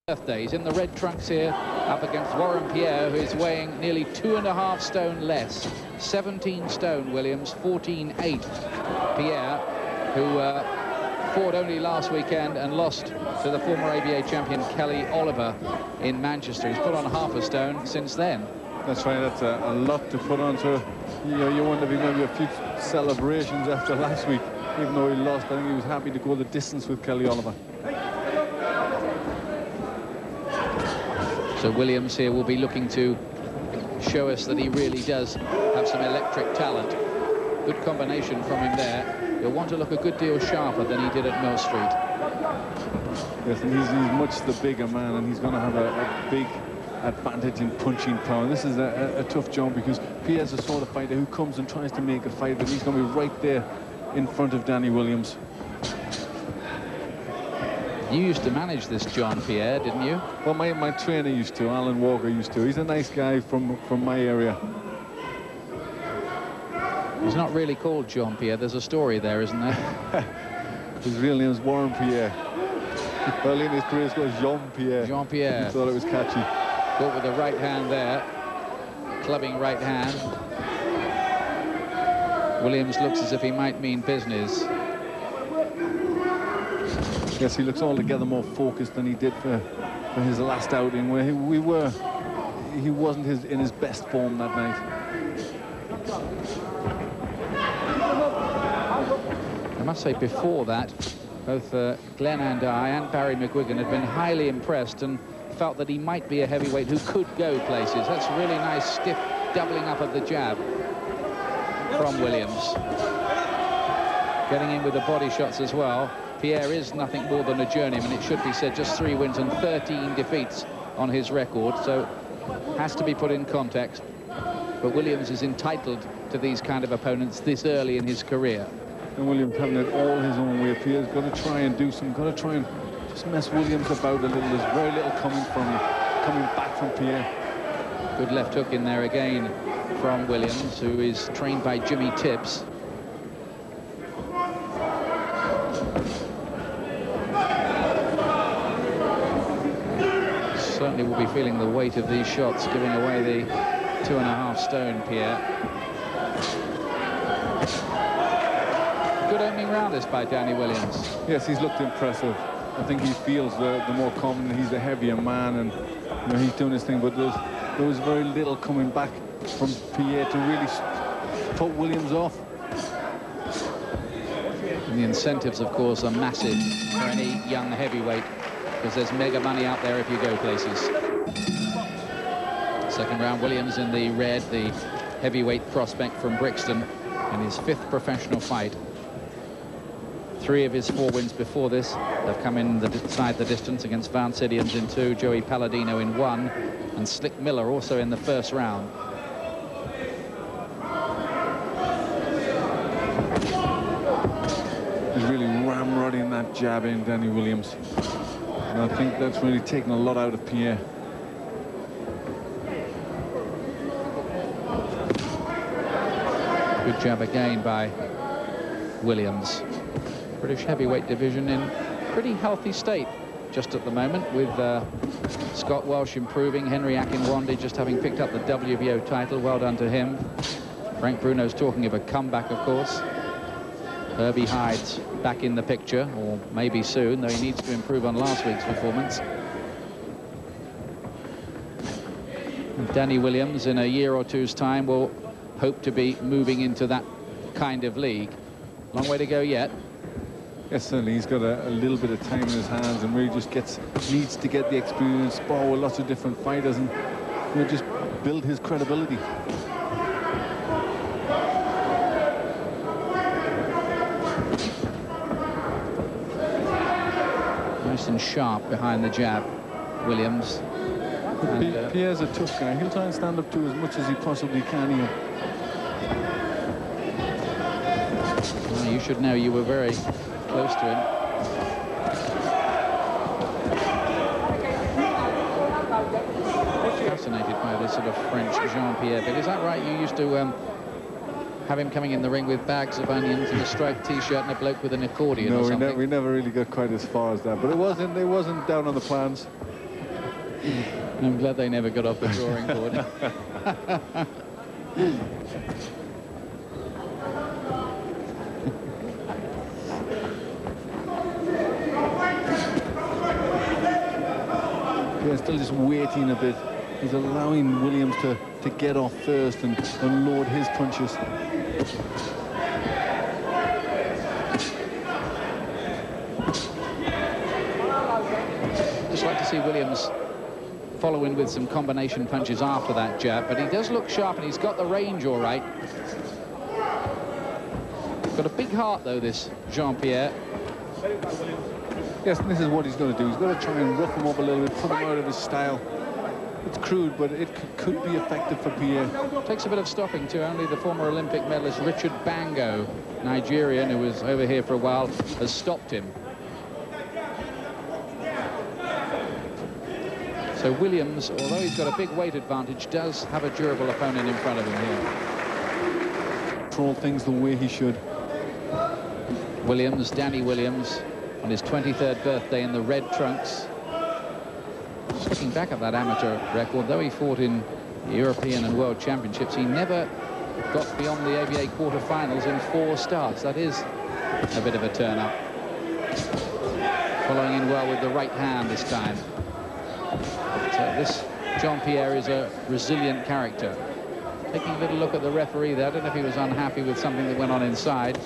Birthday. He's in the red trunks here, up against Warren Pierre, who is weighing nearly 2.5 stone less. 17 stone, Williams, 14.8. Pierre, who fought only last weekend and lost to the former ABA champion Kelly Oliver in Manchester. He's put on half a stone since then. That's right, that's a lot to put on. So, you wonder if he maybe a few celebrations after last week, even though he lost. I think he was happy to go the distance with Kelly Oliver. So Williams here will be looking to show us that he really does have some electric talent. Good combination from him there. He'll want to look a good deal sharper than he did at Mill Street. Yes, and he's much the bigger man, and he's going to have a big advantage in punching power. This is a tough job because Pierre's the sort of fighter who comes and tries to make a fight, but he's going to be right there in front of Danny Williams. You used to manage this John Pierre, didn't you? Well, my trainer used to, Alan Walker used to. He's a nice guy from my area. He's not really called John Pierre. There's a story there, isn't there? His real name is Warren Pierre. Early in his career, it was Jean Pierre. Jean Pierre. He thought it was catchy. Caught with the right hand there. Clubbing right hand. Williams looks as if he might mean business. Yes, he looks altogether more focused than he did for his last outing, where he wasn't in his best form that night. I must say, before that, both Glenn and I and Barry McGuigan had been highly impressed and felt that he might be a heavyweight who could go places. That's really nice, stiff doubling up of the jab from Williams. Getting in with the body shots as well. Pierre is nothing more than a journeyman. It should be said, just 3 wins and 13 defeats on his record, so has to be put in context. But Williams is entitled to these kind of opponents this early in his career. And Williams having it all his own way. Pierre's got to try and do some, got to try and just mess Williams about a little. There's very little coming back from Pierre. Good left hook in there again from Williams, who is trained by Jimmy Tibbs. Certainly will be feeling the weight of these shots, giving away the 2.5 stone, Pierre. Good opening round this by Danny Williams. Yes, he's looked impressive. I think he feels the more confident. He's a heavier man, and he's doing his thing, but there was very little coming back from Pierre to really put Williams off. And the incentives, of course, are massive for any young heavyweight, because there's mega money out there if you go places. Second round, Williams in the red, the heavyweight prospect from Brixton, in his 5th professional fight. 3 of his 4 wins before this have come inside the distance against Vance Idioms in 2, Joey Palladino in 1, and Slick Miller also in the 1st round. He's really ramrodding that jab in, Danny Williams. And I think that's really taken a lot out of Pierre. Good jab again by Williams. British heavyweight division in pretty healthy state just at the moment, with Scott Welsh improving, Henry Akinwande just having picked up the WBO title. Well done to him. Frank Bruno's talking of a comeback, of course. Herbie Hyde's back in the picture, or maybe soon, though he needs to improve on last week's performance. And Danny Williams, in a year or two's time, will hope to be moving into that kind of league. Long way to go yet. Yes, certainly. He's got a little bit of time in his hands, and really just needs to get the experience, spar with lots of different fighters, and just build his credibility. Nice and sharp behind the jab, Williams. Pierre's a tough guy. He'll try and stand up to as much as he possibly can here. Well, you should know you were very close to him. Fascinated by this sort of French Jean-Pierre bit. Is that right? You used to have him coming in the ring with bags of onions and a striped t-shirt and a bloke with an accordion or something. No, we never really got quite as far as that, but it wasn't down on the plans. I'm glad they never got off the drawing board. Yeah, still just waiting a bit. He's allowing Williams to get off first and unload his punches. Just like to see Williams follow in with some combination punches after that jab, but he does look sharp and he's got the range all right. Got a big heart though, this Jean-Pierre. Yes, and this is what he's going to do. He's got to try and rough him up a little bit, put him out of his style. It's crude, but it could be effective for Pierre. Takes a bit of stopping too. Only the former Olympic medalist Richard Bango, Nigerian, who was over here for a while, has stopped him. So Williams, although he's got a big weight advantage, does have a durable opponent in front of him here. Control things the way he should. Williams, Danny Williams, on his 23rd birthday in the red trunks. Just looking back at that amateur record, though he fought in European and World Championships, he never got beyond the ABA quarterfinals in 4 starts. That is a bit of a turn-up. Following in well with the right hand this time. But, this Jean-Pierre is a resilient character. Taking a little look at the referee there. I don't know if he was unhappy with something that went on inside.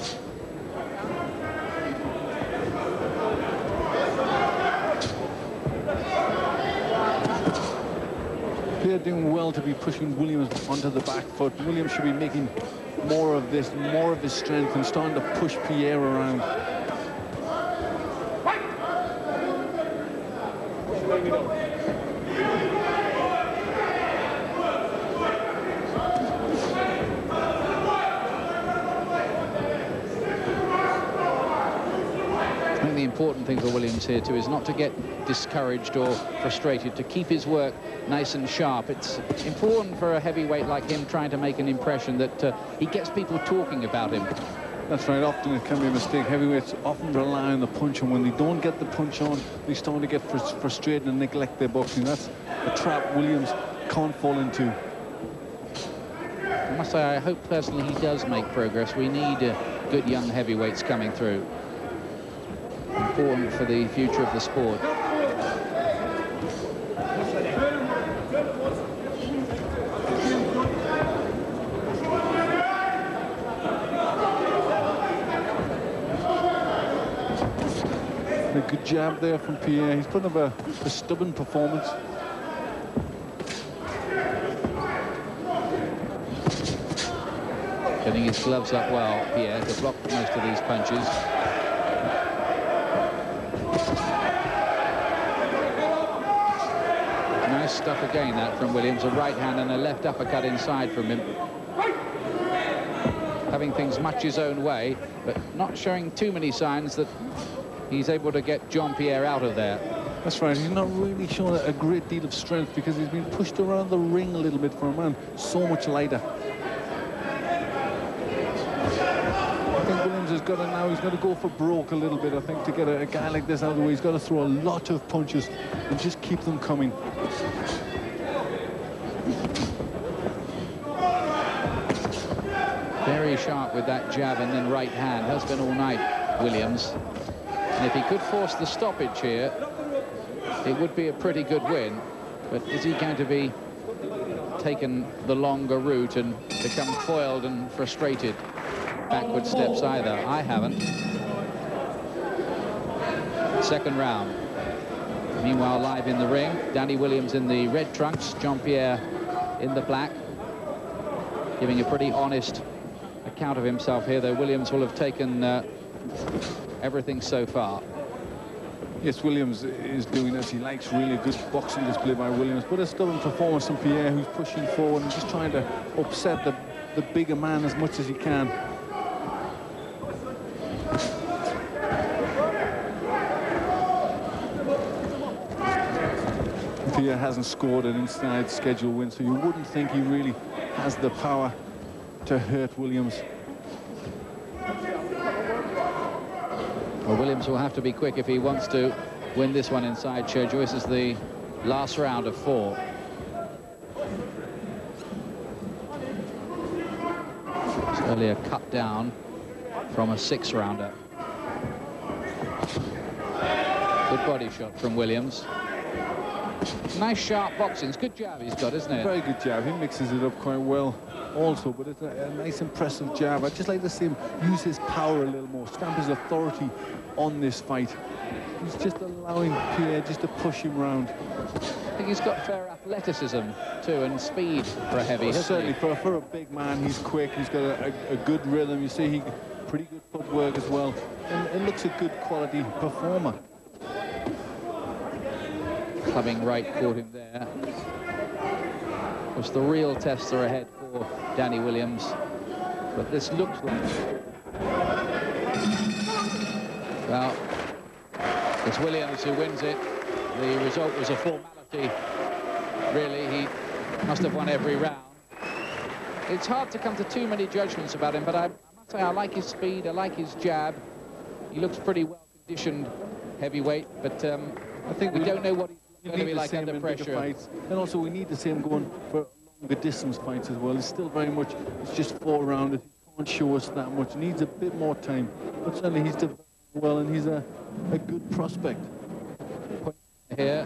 Pierre doing well to be pushing Williams onto the back foot. Williams should be making more of this, more of his strength, and starting to push Pierre around. I think the important thing for Williams here too is not to get discouraged or frustrated, to keep his work nice and sharp. It's important for a heavyweight like him trying to make an impression that he gets people talking about him. That's right, often it can be a mistake. Heavyweights often rely on the punch, and when they don't get the punch on, they start to get frustrated and neglect their boxing. That's a trap Williams can't fall into. I must say, I hope personally he does make progress. We need good young heavyweights coming through. Important for the future of the sport. A good jab there from Pierre. He's putting up a stubborn performance. Getting his gloves up well, Pierre, to block most of these punches. Nice stuff again, that from Williams. A right hand and a left uppercut inside from him. Having things much his own way, but not showing too many signs that he's able to get Jean-Pierre out of there. That's right, he's not really showing a great deal of strength because he's been pushed around the ring a little bit for a man so much lighter. I think Williams has got to now, he's got to go for broke a little bit, I think, to get a guy like this out of the way. He's got to throw a lot of punches and just keep them coming. Very sharp with that jab and then right hand. Has been all night, Williams. And if he could force the stoppage here, it would be a pretty good win. But is he going to be taken the longer route and become foiled and frustrated? Backward steps either. I haven't. Second round. Meanwhile, live in the ring, Danny Williams in the red trunks, Jean-Pierre in the black, giving a pretty honest account of himself here, though Williams will have taken everything so far. Yes, Williams is doing as he likes. Really good boxing display by Williams, but a stubborn performance from Pierre, who's pushing forward and just trying to upset the bigger man as much as he can. Pierre hasn't scored an inside schedule win, so you wouldn't think he really has the power to hurt Williams. Well, Williams will have to be quick if he wants to win this one inside. Joe Joyce is the last round of 4. It's earlier cut down from a 6-rounder. Good body shot from Williams. Nice sharp boxing. It's good jab he's got, isn't it? Very good jab. He mixes it up quite well also, but it's a nice impressive jab. I'd just like to see him use his power a little more, stamp his authority on this fight. He's just allowing Pierre just to push him around. I think he's got fair athleticism too, and speed for a heavy. Certainly for a big man, he's quick, he's got a good rhythm. You see, he pretty good footwork as well, and it looks a good quality performer. Clubbing right caught him there. Was the real tests are ahead for Danny Williams, but this looks like, well, it's Williams who wins it. The result was a formality. Really, he must have won every round. It's hard to come to too many judgments about him, but I must say I like his speed, I like his jab. He looks pretty well conditioned heavyweight, but I think we don't know what he's going to be like under pressure. Fights. And also we need to see him going for longer distance fights as well. It's still very much, it's just 4 rounders. He can't show us that much. He needs a bit more time. But certainly he's developed well, and he's a good prospect. Here,